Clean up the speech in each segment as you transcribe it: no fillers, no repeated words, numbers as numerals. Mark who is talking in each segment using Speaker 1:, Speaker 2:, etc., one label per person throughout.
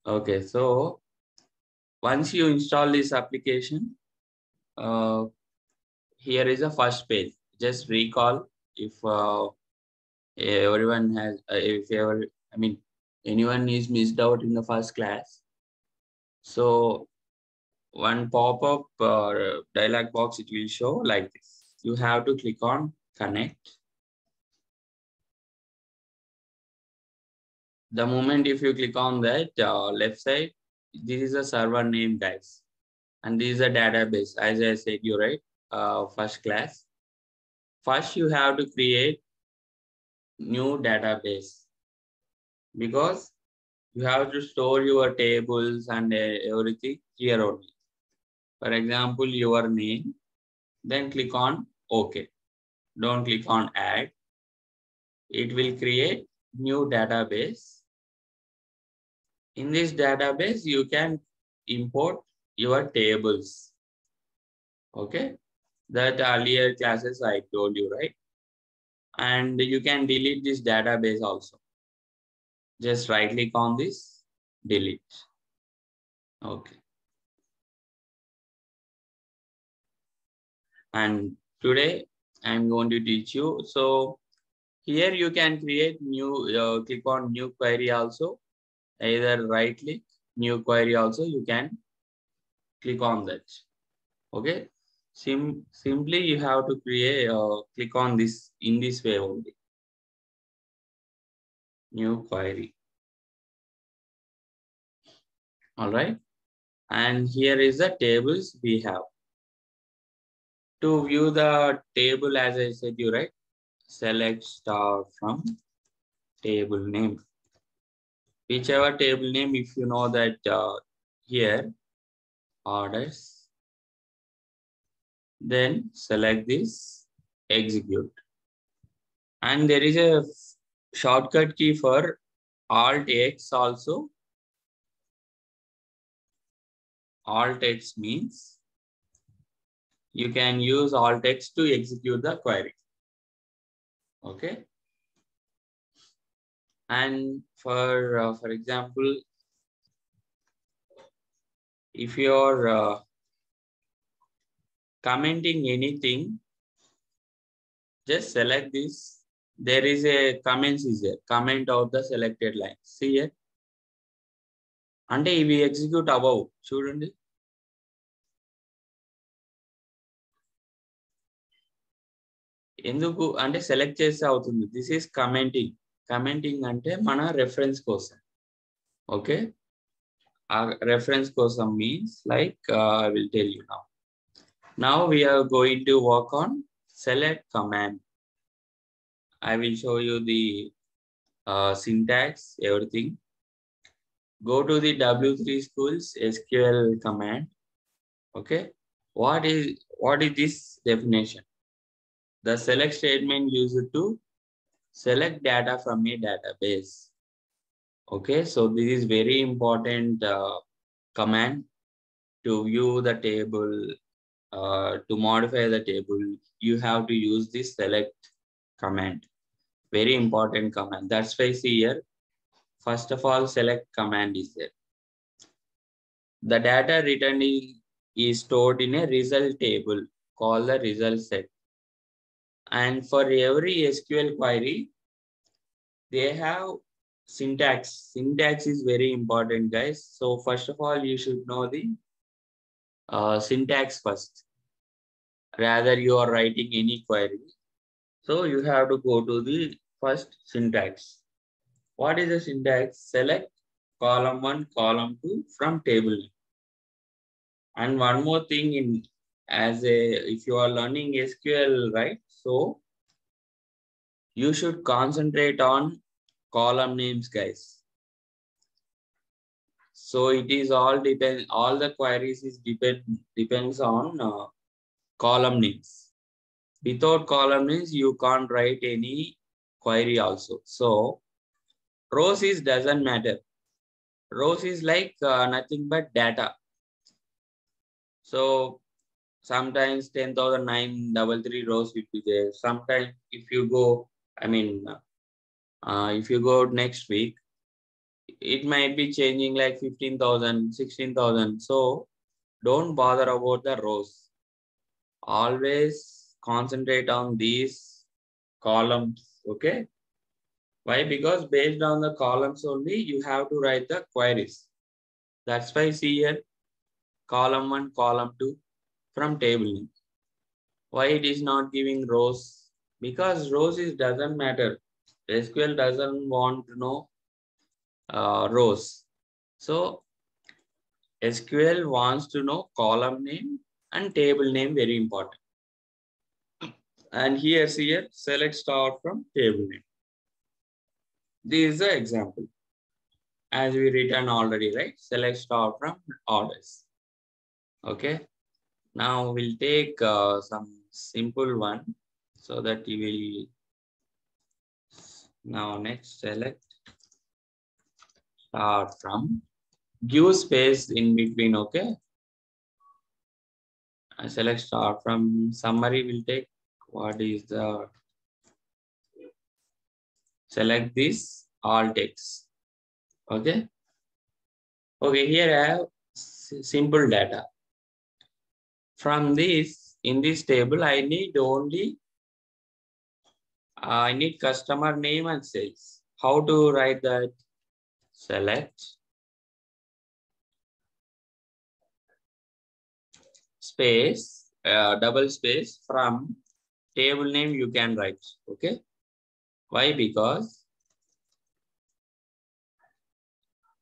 Speaker 1: Okay, so once you install this application, uh, here is the first page. Just recall if everyone has, if ever, I mean, anyone is missed out in the first class. So one pop-up dialog box, it will show like this. You have to click on connect. The moment if you click on that left side, this is a server name, guys. And this is a database, as I said, you right, first class. First, you have to create new database because you have to store your tables and everything here only. For example, your name, then click on OK. Don't click on add. It will create new database. In this database, you can import your tables. Okay, that earlier classes I told you, right? And you can delete this database also. Just right click on this, delete. Okay. And today I'm going to teach you. So here you can create new, click on new query also. Either right click, new query also, you can click on that. Okay. Simply you have to create, click on this in this way only. New query. All right. And here is the tables we have. To view the table, as I said, you right, select star from table name. Whichever table name, if you know that here, orders, then select this, execute. And there is a shortcut key for Alt X also. Alt X means you can use Alt X to execute the query. Okay. And for example, if you're commenting anything, just select this. There is a comments is there. Comment out the selected line. See here. అంటే ఇవి execute అవ్వవు చూడండి. ఎందుకు అంటే select చేస్తే అవుతుంది. This is commenting. Commenting అంటే మన రెఫరెన్స్ కోసం. ఓకే, ఆ రెఫరెన్స్ కోసం means like I will tell you now. Now we are going to work on select command. I will show you the syntax, everything. Go to the W3 Schools SQL command. Okay, what is this definition? The select statement used to select data from a database. Okay, so this is very important command to view the table, to modify the table. You have to use this select command. Very important command. That's why see here, first of all, select command is there. The data returned is stored in a result table called the result set. And for every SQL query, they have syntax. Syntax is very important, guys. So first of all, you should know the syntax first. Rather, you are writing any query. So you have to go to the first syntax. What is the syntax? Select column 1, column 2 from table. And one more thing, if you are learning SQL, right? So you should concentrate on column names, guys. So it is all the queries is depends on column names. Without column names, you can't write any query also. So rows doesn't matter. Rows is like nothing but data. So sometimes 10,933 rows will be there. Sometimes if you go, if you go next week, it might be changing like 15,000, 16,000. So don't bother about the rows. Always concentrate on these columns. Okay. Why? Because based on the columns only, you have to write the queries. That's why see here, column 1, column 2 from table name. Why it is not giving rows? Because rows doesn't matter. SQL doesn't want to know rows. So SQL wants to know column name and table name, very important. And here, select star from table name. This is the example. As we written already, right? Select star from orders. Okay. Now we'll take some simple one so that you will. Now next, select star from. Give space in between. Okay. I select star from summary. Will take what is the. Select this all text. Okay. Okay. Here I have simple data. From this, in this table, I need customer name and sales. How to write that? Select space, double space from table name you can write. Okay. Why? Because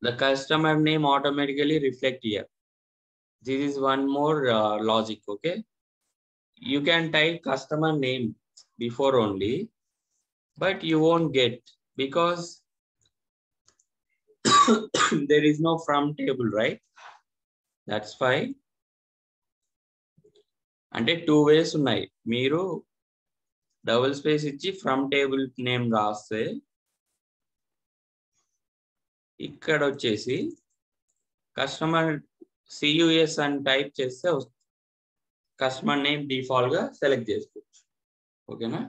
Speaker 1: the customer name automatically reflect here. This is one more logic. Okay. You can type customer name before only, but you won't get because there is no from table, right? That's why. అంటే 2 ways ఉన్నాయి. మీరు double space ఇచ్చి from table name రాస్తే ఇక్కడ వచ్చేసి customer CUS అని type చేస్తే customer name default గా సెలెక్ట్ చేసుకోవచ్చు. ఓకేనా?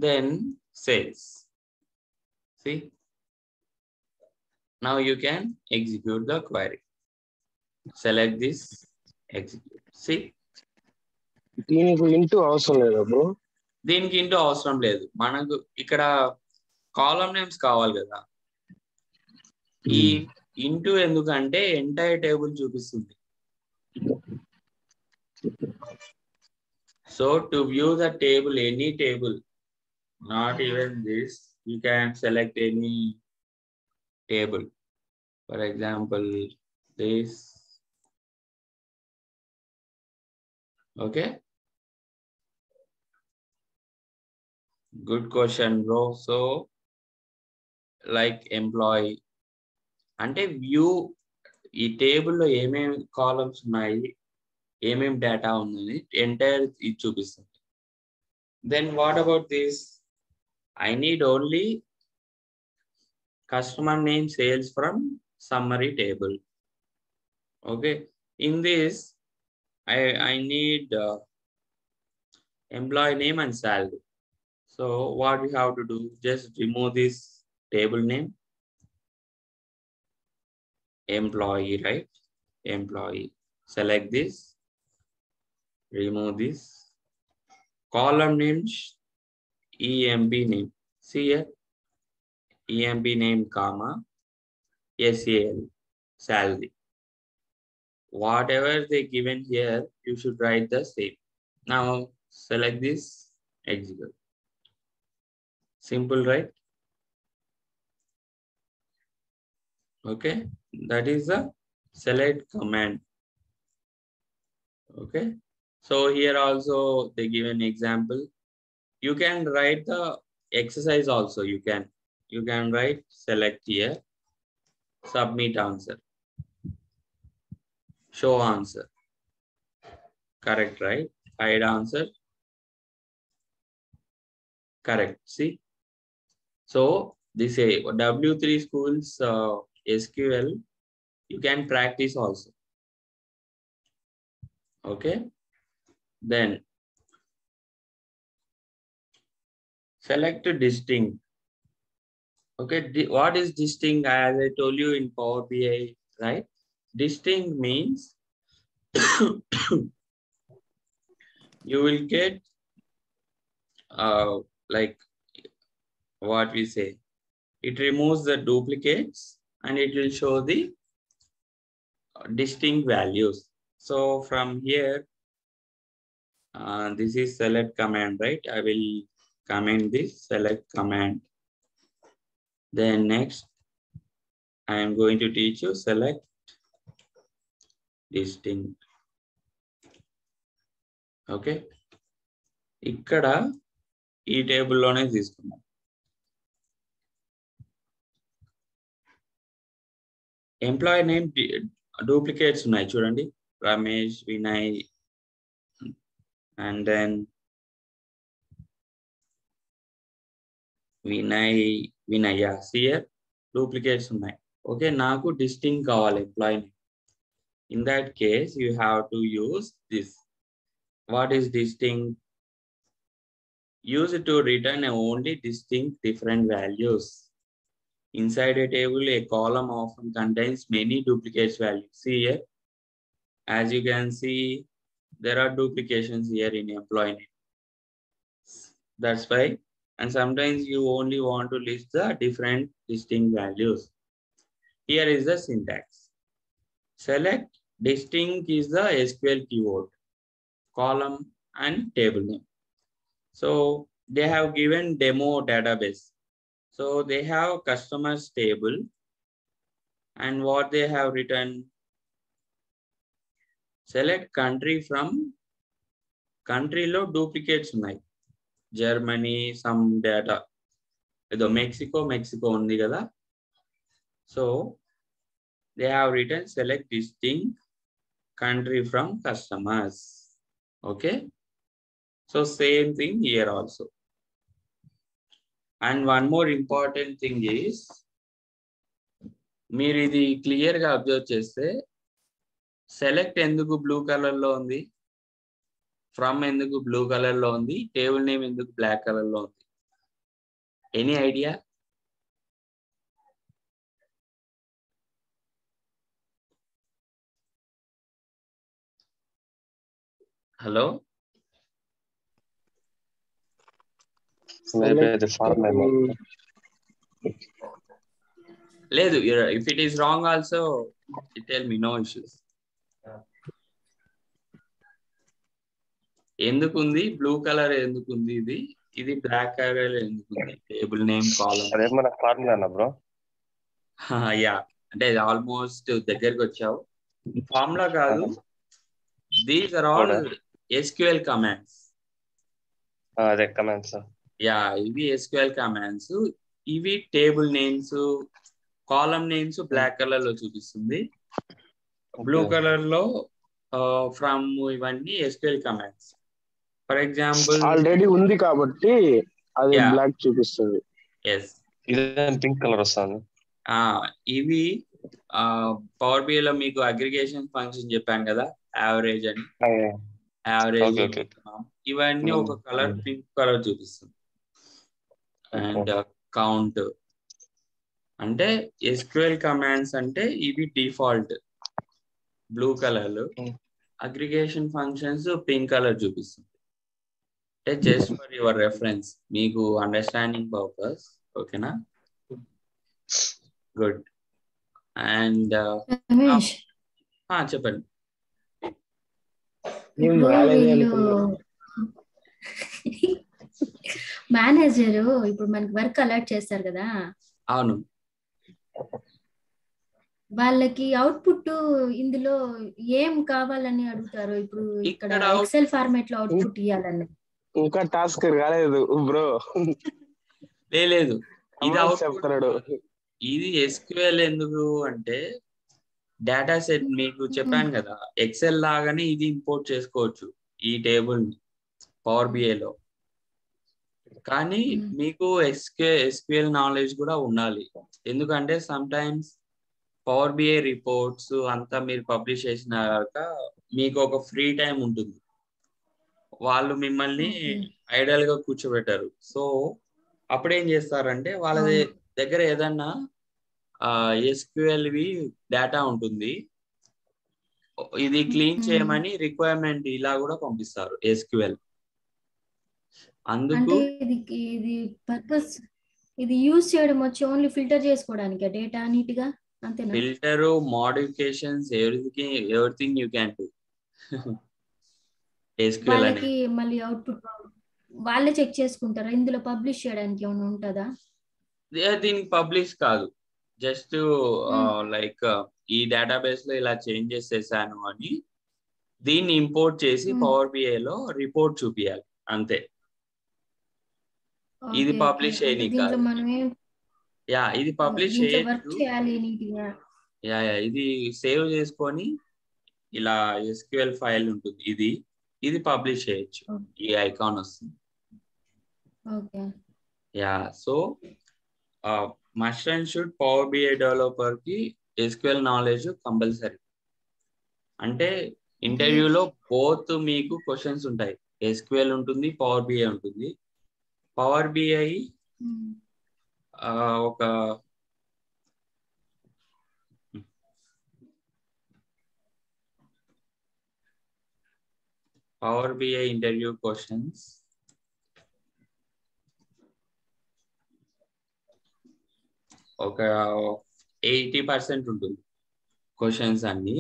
Speaker 1: Then sales. See, now you can execute the query. Select this, execute. See,
Speaker 2: దీనికి ఇంటూ అవసరం లేదా బ్రో?
Speaker 1: దీనికి ఇంటూ అవసరం లేదు. మనకు ఇక్కడ కాలమ్ నేమ్స్ కావాలి కదా. ఈ ఇంటూ ఎందుకంటే ఎంటైర్ టేబుల్ చూపిస్తుంది. So to view the table, any table, not even this, you can select any table. For example, this. Okay. Good question, bro. So like employee. అంటే వ్యూ ఈ టేబుల్లో ఏమేమి columns ఉన్నాయి, ఏమేమి డేటా ఉన్నది entire ఇది చూపిస్తుంది. Then what about this? I need only customer name sales from summary table. Okay. In this I need employee name and salary. So what we have to do? Just remove this table name. Employee, right? Employee. Select this. Remove this. Column names, EMB name. See here. EMB name, comma, SAL, salary. Whatever they given here, you should write the same. Now select this, execute. Simple, right? Okay. That is the select command. Okay. So here also they give an example. You can write the exercise also. You can write select here, submit answer, show answer. Correct, right? Hide answer. Correct. See? So this W3 schools SQL, you can practice also. Okay. Then select distinct. Okay, what is distinct? As I told you in Power BI, right? Distinct means you will get like what we say. It removes the duplicates and it will show the distinct values. So from here, this is select command, right? I will comment this select command. Then next, I am going to teach you select distinct. Okay. ఇక్కడ ఈ టేబుల్లోనే తీసుకున్నాం. Employee name duplicates ఉన్నాయి చూడండి. Ramesh, Vinay and then Vinay CR duplicates ఉన్నాయి. Okay, నాకు distinct కావాలి employee name. In that case, you have to use this. What is distinct? Use it to return only distinct different values. Inside a table, a column often contains many duplicates values. See here, as you can see, there are duplications here in employee name. That's why, and sometimes you only want to list the different distinct values. Here is the syntax. Select distinct is the SQL keyword, column and table name. So they have given demo database. So they have customers table and what they have written, select country from country lo duplicates unnai. Germany, some data. Edo Mexico undi kada. So they have written select distinct country from customers. Okay. So same thing here also. And one more important thing is, మీరు ఇది clear గా observe చేస్తే select ఎందుకు blue colour లో ఉంది, from ఎందుకు blue colour లో ఉంది, టేబుల్ నేమ్ ఎందుకు బ్లాక్ కలర్ లో ఉంది? Any idea? హలో, లేదు, if it is wrong also tell me, no issues. ఎందుకుంది బ్లూ కలర్, ఎందుకుంది ఇది, ఇది బ్లాక్ కలర్ ఎందుకుంది? Table name column. యా, అంటే ఆల్మోస్ట్ దగ్గరికి వచ్చావు. ఫార్ములా కాదు, these are all SQL commands. Yeah, ఇవి SQL commands. ఇవి table names, column names black colour లో చూపిస్తుంది, బ్లూ కలర్ లో ఫ్రమ్, ఇవన్నీ SQL commands. For example
Speaker 2: already ఉంది కాబట్టి అది బ్లాక్ చూపిస్తుంది.
Speaker 1: ఎస్, పింక్ కలర్ వస్తుంది. ఇవి పవర్ బిఐ లో మీకు అగ్రిగేషన్ ఫంక్షన్ చెప్పాను కదా, యావరేజ్ అని. యావరేజ్ ఇవన్నీ ఒక కలర్, పింక్ కలర్ చూపిస్తుంది. అండ్ కౌంట్ అంటే SQL కమాండ్స్ అంటే ఇవి default blue colour, aggregation functions pink colour చూపిస్తుంది. అంటే జస్ట్ ఫర్ యువర్ రెఫరెన్స్, మీకు అండర్స్టాండింగ్ పర్పస్. ఓకేనా? గుడ్. అండ్ చెప్పండి.
Speaker 3: మేనేజర్ ఇప్పుడు మనకి వర్క్ అలర్ట్ చేస్తారు కదా,
Speaker 1: అవును,
Speaker 3: వాళ్ళకి అవుట్పుట్ ఇందులో ఏం కావాలని అడుగుతారు. ఇప్పుడు ఇక్కడ ఎక్సెల్ ఫార్మాట్ లో అవుట్పుట్ ఇవ్వాలని
Speaker 2: ఇంకా టాస్క్ రాలేదు బ్రో.
Speaker 1: లేదు, ఇది చెప్తున్నాడు. ఇది SQL ఎందుకు అంటే డేటా సెట్ మీకు చెప్పాను కదా, ఎక్సెల్ లాగానే ఇది ఇంపోర్ట్ చేసుకోవచ్చు ఈ టేబుల్ పవర్ బిఐలో. కానీ మీకు SQL నాలెడ్జ్ కూడా ఉండాలి. ఎందుకంటే sometimes power BI reports అంతా మీరు పబ్లిష్ చేసినాక మీకు ఒక ఫ్రీ టైం ఉంటుంది, వాళ్ళు మిమ్మల్ని ఐడల్ గా కూర్చోబెట్టారు. సో అప్పుడేం చేస్తారంటే వాళ్ళది దగ్గర ఏదన్నా ఎస్క్యూఎల్వి డేటా ఉంటుంది, ఇది క్లీన్ చేయమని రిక్వైర్మెంట్ ఇలా కూడా పంపిస్తారు ఎస్క్యూఎల్. అందుకు
Speaker 3: ఇది పర్పస్, ఇది యూజ్ చేయడం వచ్చి ఓన్లీ ఫిల్టర్ చేసుకోవడానికి డేటా నీట్ గా అంతేనా?
Speaker 1: Filter, modifications, everything you can do. SQL
Speaker 3: వాళ్ళకి మళ్ళీ అవుట్పుట్ వాళ్ళే చెక్ చేసుకుంటారా? ఇందులో పబ్లిష్ చేయడానికి ఏమైనా ఉంటుందా?
Speaker 1: దీనికి పబ్లిష్ కాదు, జస్ట్ లైక్ ఈ డేటాబేస్ లో ఇలా చేంజెస్ చేశాను అని దీన్ని ఇంపోర్ట్ చేసి పవర్ బిఐ లో రిపోర్ట్ చూపియాలి అంతే. ఇది పబ్లిష్ చేయని కాదు. యా, ఇది పబ్లిష్ చేయొచ్చు. యా, ఇది సేవ్ చేసుకొని ఇలా ఎస్క్యూఎల్ ఫైల్ ఉంటుంది, ఇది పబ్లిష్ చేయొచ్చు. ఈ ఐకాన్ వస్తుంది. Yeah, so must and should power BI developer కి ఎస్క్యూఎల్ నాలెడ్జ్ కంపల్సరీ. అంటే ఇంటర్వ్యూలో బోత్ మీకు క్వశ్చన్స్ ఉంటాయి, ఎస్క్యూఎల్ ఉంటుంది, పవర్ బిఐ ఉంటుంది. పవర్ బిఐ ఒక పవర్ బిఐ ఇంటర్వ్యూ క్వశ్చన్స్ ఒక 80% ఉంటుంది క్వశ్చన్స్ అన్ని,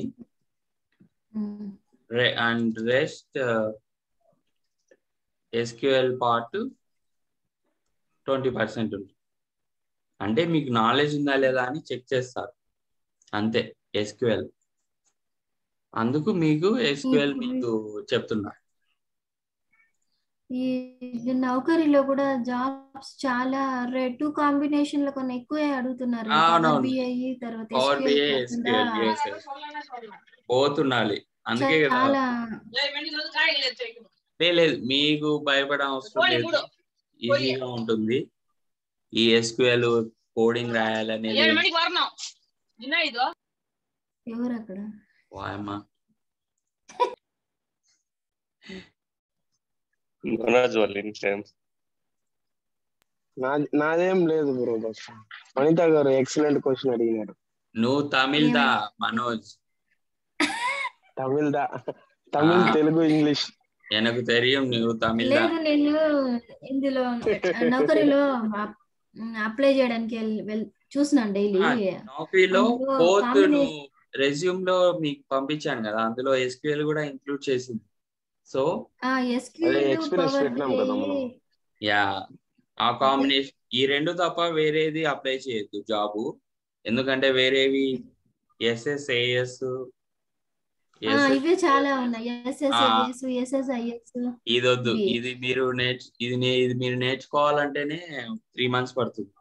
Speaker 1: అండ్ రెస్ట్ ఎస్క్యూఎల్ పార్ట్ 20% ఉంటుంది. అంటే మీకు నాలెడ్జ్ ఉందా లేదా అని చెక్ చేస్తారు అంతే ఎస్క్యూఎల్. అందుకు మీకు ఎస్క్యూఎల్ మీకు చెప్తున్నా.
Speaker 3: ఈ నౌకరీలో కూడా జాబ్స్ చాలా 2 కాంబినేషన్ లో కొన్ని ఎక్కువే అడుగుతున్నారు.
Speaker 1: పవర్ బిఐ ఎస్క్యూఎల్ పోతుండాలి. అందుకే కదా లేదు, మీకు భయపడే అవసరం లేదు, ఈజీగా ఉంటుంది. ఈ ఎస్క్యూఎల్ కోడింగ్ రాయాలనేది.
Speaker 3: ఎవరు అక్కడ?
Speaker 1: వాయమ్మా
Speaker 2: నాదేం లేదు బ్రో. వనిత గారు ఎక్సలెంట్ క్వశ్చన్ అడిగినారు.
Speaker 1: నువ్వు తమిళ్ దా మనోజ్?
Speaker 2: తమిళ్, తెలుగు, ఇంగ్లీష్
Speaker 1: ఎనకు తెలియం. నువ్వు తమిళ్ దా?
Speaker 3: లేదు, నేను ఇందులో నౌకరీలో అప్లై చేయడానికి చూస్తున్నాను డైలీ.
Speaker 1: నౌకరీలో బోత్ రెజ్యూమ్ లో మీకు పంపించాను కదా, అందులో ఎస్క్యూఎల్ కూడా ఇంక్లూడ్ చేసింది. సో యా, ఆ కాంబినేషన్ ఈ రెండు తప్ప వేరేది అప్లై చేయొద్దు జాబు. ఎందుకంటే వేరేవి ఎస్ఎస్ఏఎస్
Speaker 3: ఇవే చాలా ఉన్నాయి.
Speaker 1: ఇది వద్దు. ఇది మీరు నేర్చుకోవాలంటేనే 3 months పడుతుంది.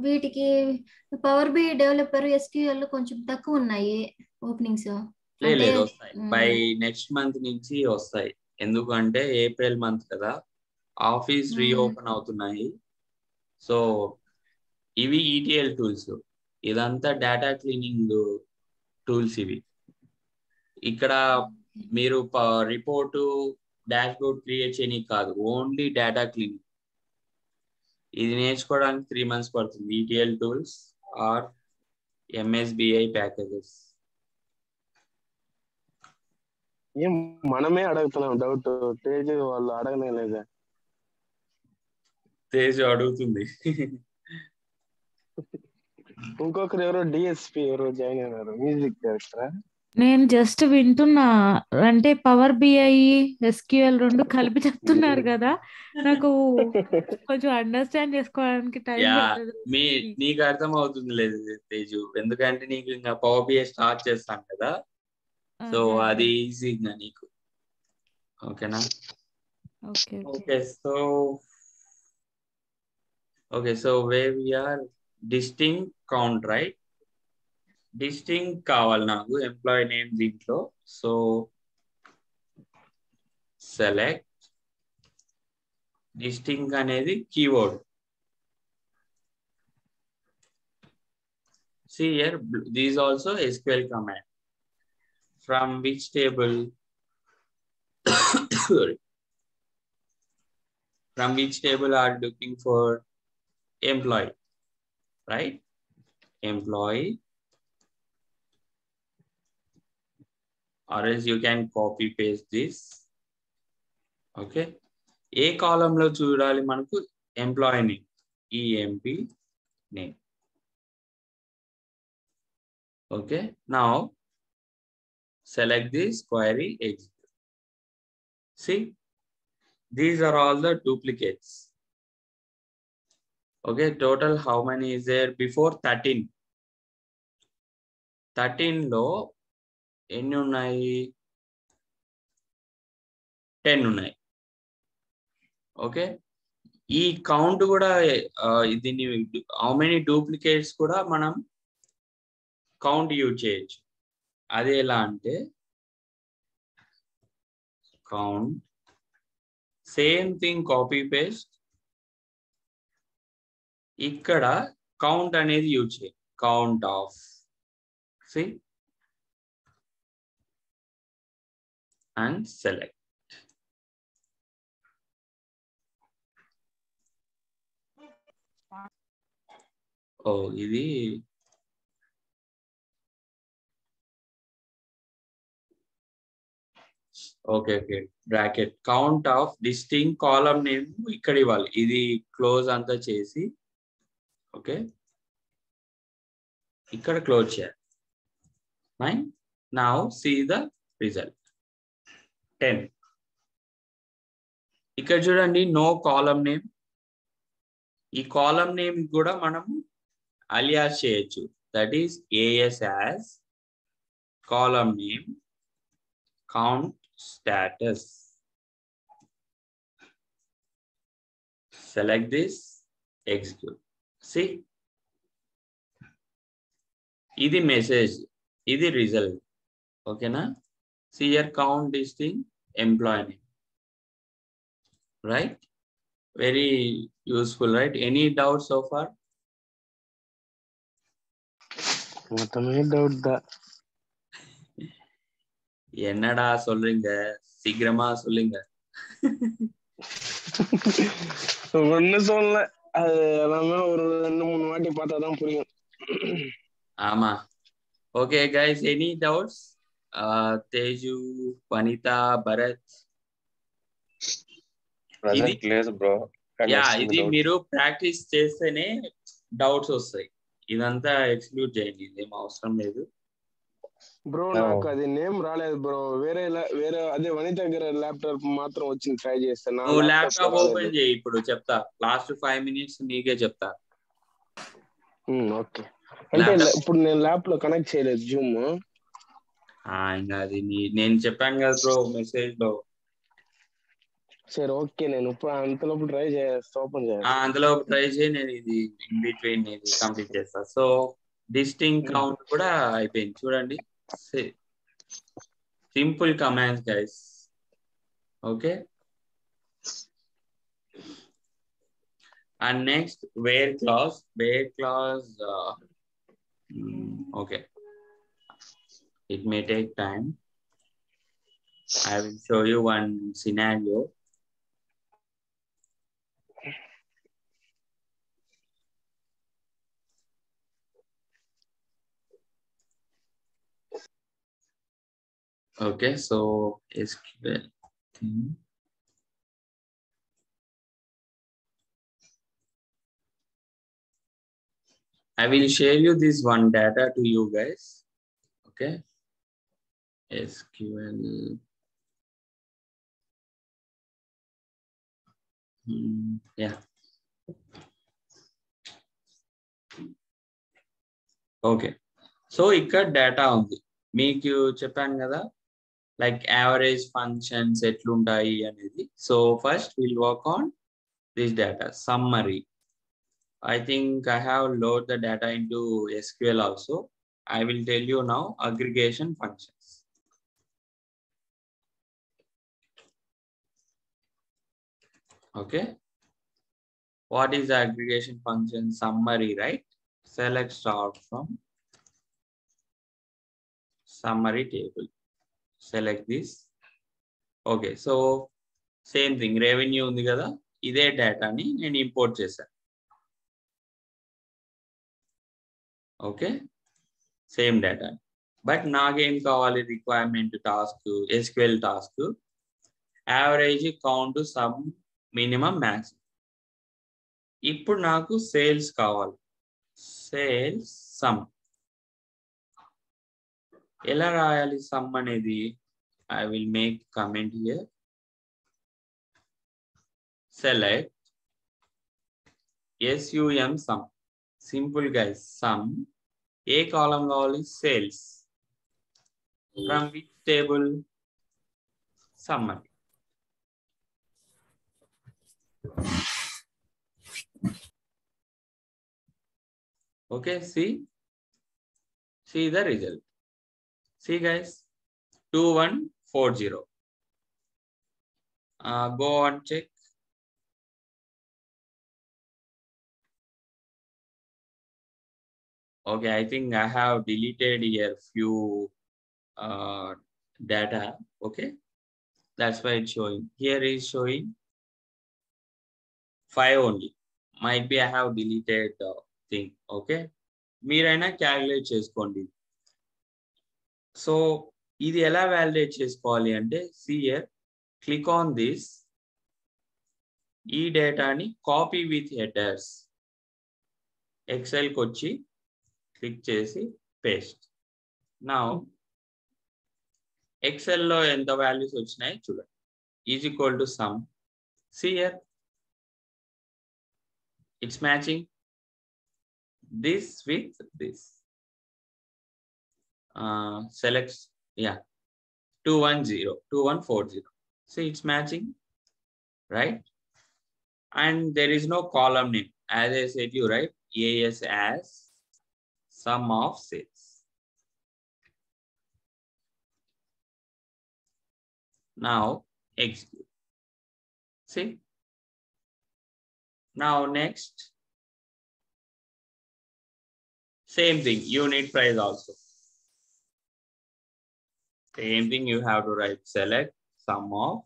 Speaker 3: వీటికి పవర్ బిఐ డెవలపర్ ఎస్క్యూఎల్ కొంచెం తక్కువ ఉన్నాయి ఓపెనింగ్స్.
Speaker 1: లేదు, వస్తాయి. బై నెక్స్ట్ మంత్ నుంచి వస్తాయి. ఎందుకంటే ఏప్రిల్ మంత్ కదా, ఆఫీస్ రీఓపెన్ అవుతున్నాయి. సో ఇవి ఈటీఎల్ టూల్స్, ఇదంతా డేటా క్లీనింగ్ టూల్స్. ఇవి ఇక్కడ మీరు రిపోర్టు, డాష్ బోర్డ్ క్రియేట్ చేయడానికి కాదు, ఓన్లీ డేటా క్లీనింగ్. ఇది నేర్చుకోవడానికి 3 months పడుతుంది. ETL tools or MSBI packages.
Speaker 2: మనమే అడుగుతున్నాం డౌట్, తేజ్ వాళ్ళు అడగనే లేదా?
Speaker 1: తేజ్ అడుగుతుంది.
Speaker 2: ఇంకొకరు ఎవరో డిఎస్పి ఎవరో జాయిన్ అయినారు, మ్యూజిక్ డైరెక్టర్.
Speaker 4: నేను జస్ట్ వింటున్నా. అంటే పవర్ బిఐ ఎస్క్యూఎల్ 2 కలిపి చెప్తున్నారు కదా, నాకు కొంచెం అండర్స్టాండ్ చేసుకోవడానికి టైం పడుతుంది.
Speaker 1: నీకు అర్థం అవుతుంది లేదు తేజు, ఎందుకంటే నీకు ఇంకా పవర్ బిఐ స్టార్ట్ చేస్తాను కదా, సో అది ఈజీగా నీకు. ఓకేనా? Okay, so where we are, distinct count, right? Distinct కావాలి నాకు ఎంప్లాయీ నేమ్ దీంట్లో. సో సెలెక్ట్ distinct అనేది keyword. See here, these also SQL command. From which table? Sorry. From which table are you looking for? employee, right? Employee, or else you can copy paste this. Okay, A column లో చూడాలి మనకు? Employee name, EMP name. Okay, now select this query, execute. See, these are all the duplicates. Okay, total how many is there? Before 13. 13 లో ఎన్ని ఉన్నాయి? 10 ఉన్నాయి. Okay, ఈ count కూడా దీన్ని హౌ మెనీ డూప్లికేట్స్ కూడా మనం కౌంట్ యూజ్ చేయొచ్చు. అది ఎలా అంటే count, same thing copy paste, ఇక్కడ కౌంట్ అనేది యూజ్ చేయాలి. Count of, see and select. Oh, ఇది okay okay bracket count of distinct column name ఇక్కడ ఇవ్వాలి. ఇది క్లోజ్ అంతా చేసి ఓకే ఇక్కడ క్లోజ్ చేయాలి. Fine, now see the result 10. ఇక్కడ చూడండి, నో కాలమ్ నేమ్. ఈ కాలమ్ నేమ్ కూడా మనం అలియాస్ చేయొచ్చు. That is AS as column name count status. Select this, execute. See, ఇది మెసేజ్, ఇది రిజల్ట్. ఓకేనా? See here, count distinct employee name, right? Very useful, right? Any doubts so far?
Speaker 2: மொத்தமே doubt தான்.
Speaker 1: என்னடா சொல்றீங்க, சீக்கிரமா சொல்லுங்க.
Speaker 2: ஒன்னும் சொல்லல, அது எல்லாமே ஒரு 2-3 வாட்டி பார்த்தாதான் புரியும்.
Speaker 1: ஆமா. Okay guys, any doubts? Teju, Vanita, Bharat. ఇది
Speaker 5: లేదు బ్రో.
Speaker 1: యా, ఇది మీరు ప్రాక్టీస్ చేస్తేనే డౌట్స్ వస్తాయి. ఇదంతా ఎక్స్క్లూడ్ చేయండి, ఇదేం అవసరం లేదు.
Speaker 2: బ్రో నాకు అది నేమ్ రాలేదు బ్రో. వేరే అదే వనిత దగ్గర ల్యాప్టాప్ మాత్రం వచ్చింది, ట్రై చేస్తాను.
Speaker 1: నువ్వు ల్యాప్టాప్ ఓపెన్ చేయి, ఇప్పుడు చెప్తా. లాస్ట్ 5 minutes నీకే చెప్తా.
Speaker 2: ఓకే, అంటే ఇప్పుడు నేను ల్యాప్ లో కనెక్ట్ చేయలేదు జూమ్.
Speaker 1: ఇంకా అది నేను చెప్పాను కదా బ్రో మెసేజ్ లో.
Speaker 2: సరే ఓకే, నేను ఇప్పుడు అంతలోపు ట్రై చేస్తా, ఓపెన్ చేస్తా.
Speaker 1: అందులో ట్రై చేయి, నేను ఇది ఇన్ బిట్వీన్ ఇది కంప్లీట్ చేస్తా. సో డిస్టింగ్ కౌంట్ కూడా అయిపోయింది చూడండి. Simple commands guys. Okay, and next where clause. Okay, it may take time. I will show you one scenario. Okay, so SQL thing. I will share you this one data to you guys. Okay, SQL. Yeah. Okay, so ఇక్కడ data ఉంది. మీకు చెప్పాను కదా, like average functions ఎట్లుంటాయి అనేది. So first will work on this data summary. I think I have loaded the data into SQL also. I will tell you now aggregation functions. Okay, what is the aggregation function? Summary, right? Select start from summary table. Select this. Okay, so same thing, revenue undi kada, ide data ni nenu import chesaను. Okay, same data. But నాకేం కావాలి requirement task SQL task average count some minimum max. ఇప్పుడు నాకు sales కావాలి. Sales some ఎలా రాయాలి some అనేది? I will make comment here. Select SUM sum. Simple guys, sum. A column కావాలి sales. From which table? Summary. Okay, see the result. See guys, 2140. Go on check. Okay, I think I have deleted here few data. Okay, that's why it's showing. Here is showing 5 only. Might be I have deleted the thing. Okay, మీరైనా calculate చేసుకోండి. So ఇది ఎలా validate చేసుకోవాలి అంటే, see here, click on this. ఈ డేటాని copy with headers ఎక్సెల్కి వచ్చి click చేసి పేస్ట్. నౌ ఎక్సెల్లో ఎంత వాల్యూస్ వచ్చినాయి చూడండి. Is equal to some. See here, it's matching this with this. Select, yeah, 2140. See, it's matching, right? And there is no column name. As I said you, right? AS as sum of sales. Now execute. See? Now next, same thing, unit price also. Same thing, you have to write select sum of,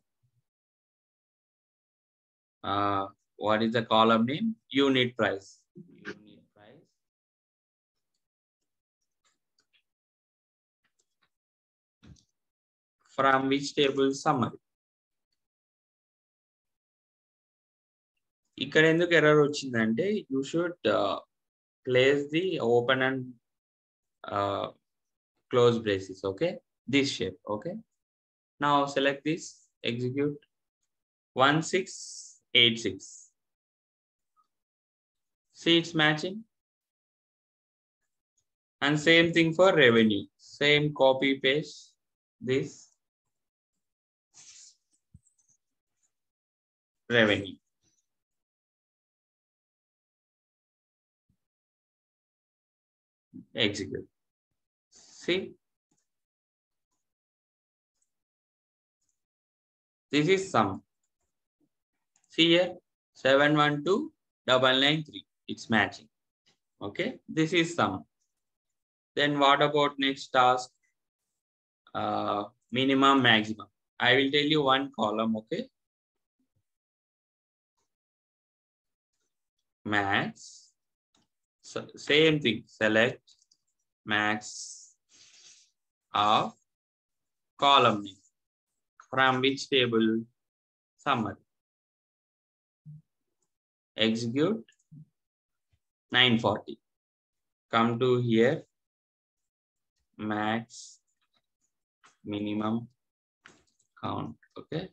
Speaker 1: what is the column name? Unit price. Unit price. From which table? Summary. ఇక్కడ ఎందుకు error వచ్చిందంటే, you should place the open and close braces. Okay, this shape. Okay, now select this, execute. 1686. See, it's matching. And same thing for revenue. Same copy paste this revenue. Execute. See, this is sum. See here, 712,993. It's matching. Okay, this is sum. Then what about next task? Minimum, maximum. I will tell you one column. Okay, max. So same thing. Select max of column name. From which table? Summary. Execute. 940. Come to here. Max, minimum, count. Okay.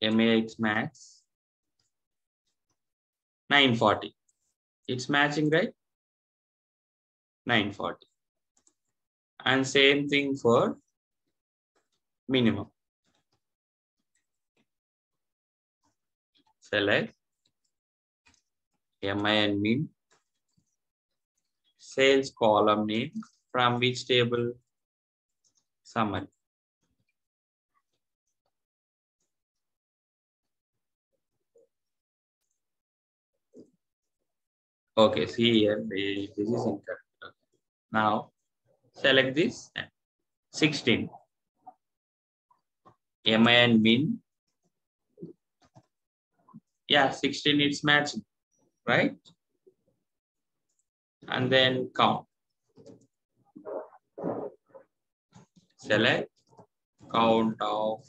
Speaker 1: MAX max. 940. It's matching, right? 940. And same thing for minimum. Select MIN min. Sales column name. From which table? Summary. Okay, see here, this is incorrect. Okay. Now select this 16. MIN min. Yeah, 16 it's matching, right? and then count. Select count of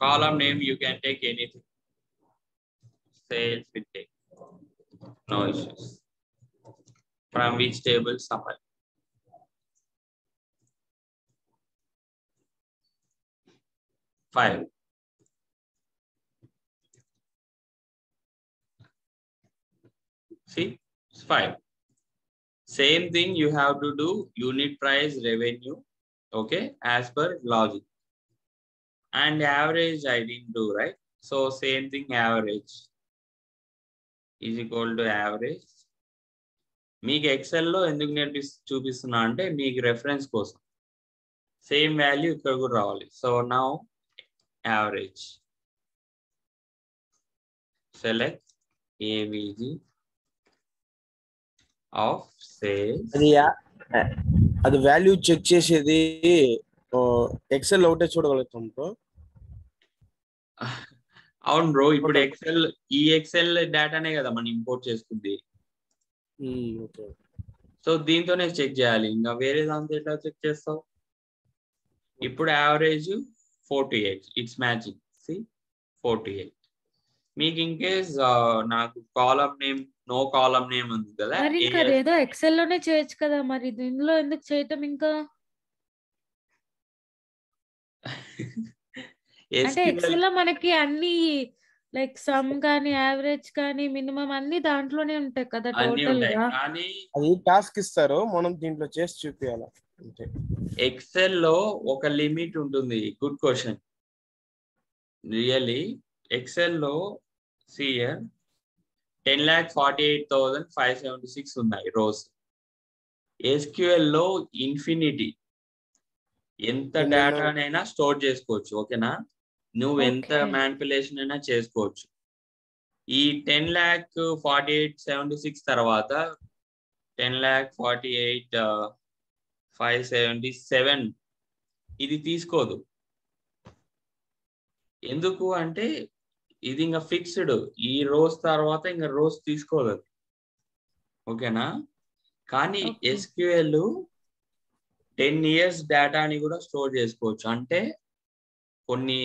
Speaker 1: column name. You can take anything. Sales will take. No issues. From which table? Summary. Five. See, it's 5. Same thing you have to do unit price revenue, okay, as per logic. And average I didn't do, right? So same thing, average is equal to average. మీకు XL లో ఎందుకు చూపిస్తున్నా అంటే మీకు reference కోసం same value ఇక్కడ కూడా రావాలి. So now average select AVG of sales.
Speaker 2: అది వాల్యూ చెక్ చేసేది ఎక్సెల్ ఒకటే చూడగలుగుతాం బ్రో.
Speaker 1: అవును బ్రో, ఇప్పుడు ఈ ఎక్సెల్ డేటానే కదా మనం ఇంపోర్ట్ చేసుకుంది. సో దీంతోనే చెక్ చేయాలి, ఇంకా వేరే దాంతో ఎట్లా చెక్ చేస్తావు? ఇప్పుడు యావరేజ్ 48, ఇట్స్ మ్యాచింగ్. సి 48. మీకు ఇన్ కేస్ నాకు column name no column name ఉంది కదా,
Speaker 4: మరి ఇంకా ఏదో ఎక్సెల్ లోనే చేయొచ్చు కదా, మరి దీనిలో ఎందుకు చేయటం? ఇంకా అంటే ఎక్సెల్ లో మనకి అన్ని లైక్ సమ్ కానీ యావరేజ్ కానీ మినిమం అన్ని దాంట్లోనే ఉంటాయి కదా టోటల్ గా.
Speaker 2: అది టాస్క్ ఇస్తారు, మనం దీంట్లో చేసి చూపించాలి అంతే.
Speaker 1: ఎక్సెల్ లో ఒక లిమిట్ ఉంటుంది. Good question. రియల్లీ ఎక్సెల్ లో సియర్ 10,48,576 ఉన్నాయి రోస్. ఎస్క్యూఎల్ లో ఇన్ఫినిటీ, ఎంత డేటానైనా స్టోర్ చేసుకోవచ్చు. ఓకేనా, నువ్వు ఎంత మ్యానిపులేషన్ అయినా చేసుకోవచ్చు. ఈ 10,48,76 తర్వాత 10,48,577 ఇది తీసుకోదు. ఎందుకు అంటే ఇది ఇంకా ఫిక్స్డ్. ఈ రోస్ తర్వాత ఇంకా రోస్ తీసుకోదు. ఓకేనా, కానీ ఎస్క్యూఎల్ 10 years డేటాని కూడా స్టోర్ చేసుకోవచ్చు. అంటే కొన్ని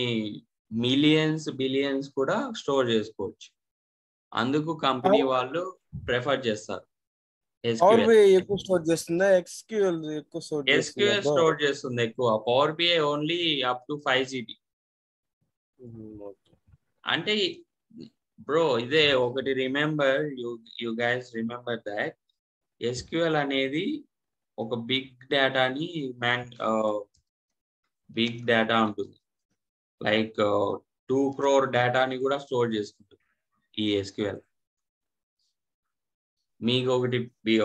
Speaker 1: మిలియన్స్ బిలియన్స్ కూడా స్టోర్ చేసుకోవచ్చు. అందుకు కంపెనీ వాళ్ళు ప్రిఫర్ చేస్తారు.
Speaker 2: ఎక్కువ స్టోర్ చేస్తుందా ఎస్క్యూఎల్ ఎక్కువ స్టోర్ చేస్తుందా?
Speaker 1: ఎస్క్యూఎల్ స్టోర్ చేస్తుంది ఎక్కువ. Power BI only up to 5 GB. అంటే బ్రో ఇదే ఒకటి remember, you guys remember that SQL అనేది ఒక బిగ్ డేటాని బిగ్ డేటా ఉంటుంది. లైక్ 2 crore డేటాని కూడా స్టోర్ చేసుకుంటుంది ఈ ఎస్క్యూఎల్. మీకు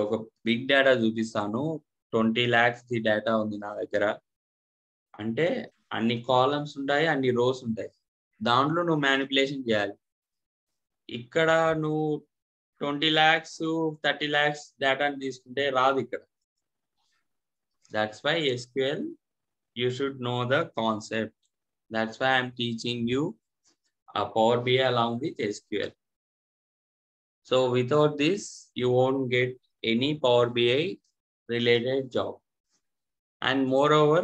Speaker 1: ఒక బిగ్ డేటా చూపిస్తాను. 20 lakhs ది డేటా ఉంది నా దగ్గర. అంటే అన్ని కాలమ్స్ ఉంటాయి, అన్ని రోస్ ఉంటాయి. దాంట్లో నువ్వు మ్యానిపులేషన్ చేయాలి. ఇక్కడ నువ్వు 20 lakhs 30 lakhs డేటాని తీసుకుంటే రాదు ఇక్కడ. That's why SQL, you should know the concept. That's why I'm teaching you a Power BI along with SQL. So without this, you won't get any Power BI related job. And moreover,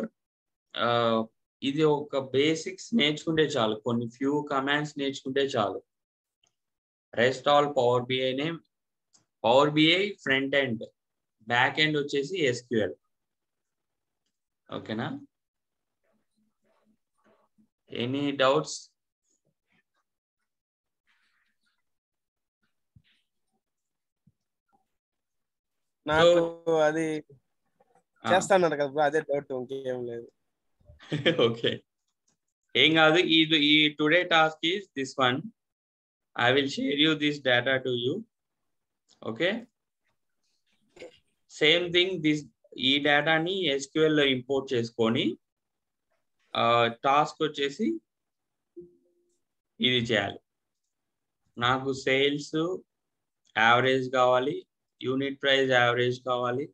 Speaker 1: ఇది ఒక basics నేర్చుకుంటే చాలు, కొన్ని few commands నేర్చుకుంటే చాలు. Rest all Power బిఐనే. Power BI front end, back end వచ్చేసి SQL. ఓకేనా, ఎనీ డౌట్స్?
Speaker 2: నాకు అది చేస్తాను కదా, అదే డౌట్, ఇంకేం లేదు.
Speaker 1: ఓకే, ఏం కాదు. ఈ today task is this one. I will share you this data to you. Okay, same thing ఈ డేటాని SQL లో ఇంపోర్ట్ చేసుకొని టాస్క్ వచ్చేసి ఇది చేయాలి. నాకు సేల్స్ యావరేజ్ కావాలి, యూనిట్ ప్రైస్ యావరేజ్ కావాలి,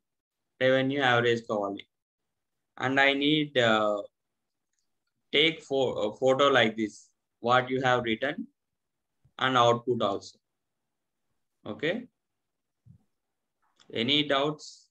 Speaker 1: రెవెన్యూ యావరేజ్ కావాలి. And I need take photo like this, what you have written, and output also. Okay, Any doubts?